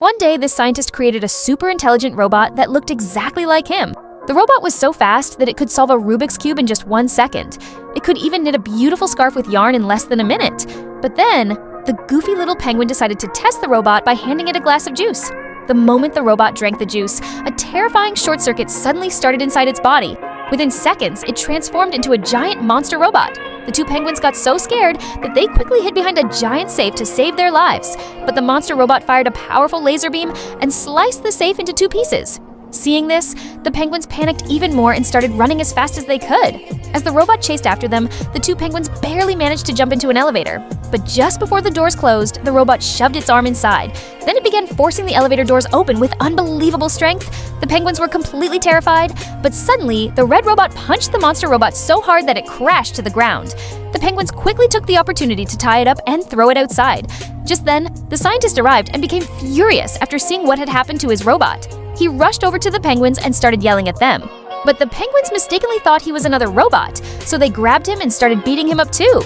One day, this scientist created a super intelligent robot that looked exactly like him. The robot was so fast that it could solve a Rubik's Cube in just 1 second. It could even knit a beautiful scarf with yarn in less than a minute. But then, the goofy little penguin decided to test the robot by handing it a glass of juice. The moment the robot drank the juice, a terrifying short circuit suddenly started inside its body. Within seconds, it transformed into a giant monster robot. The two penguins got so scared that they quickly hid behind a giant safe to save their lives. But the monster robot fired a powerful laser beam and sliced the safe into 2 pieces. Seeing this, the penguins panicked even more and started running as fast as they could. As the robot chased after them, the 2 penguins barely managed to jump into an elevator. But just before the doors closed, the robot shoved its arm inside. Then it began forcing the elevator doors open with unbelievable strength. The penguins were completely terrified, but suddenly, the red robot punched the monster robot so hard that it crashed to the ground. The penguins quickly took the opportunity to tie it up and throw it outside. Just then, the scientist arrived and became furious after seeing what had happened to his robot. He rushed over to the penguins and started yelling at them. But the penguins mistakenly thought he was another robot, so they grabbed him and started beating him up too.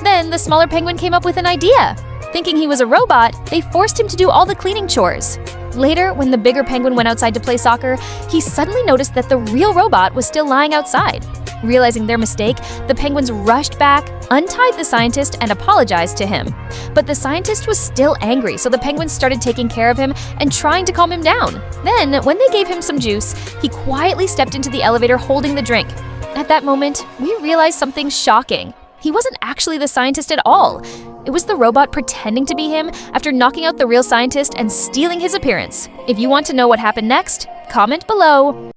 Then the smaller penguin came up with an idea. Thinking he was a robot, they forced him to do all the cleaning chores. Later, when the bigger penguin went outside to play soccer, he suddenly noticed that the real robot was still lying outside. Realizing their mistake, the penguins rushed back, untied the scientist, and apologized to him. But the scientist was still angry, so the penguins started taking care of him and trying to calm him down. Then, when they gave him some juice, he quietly stepped into the elevator holding the drink. At that moment, we realized something shocking. He wasn't actually the scientist at all. It was the robot pretending to be him after knocking out the real scientist and stealing his appearance. If you want to know what happened next, comment below.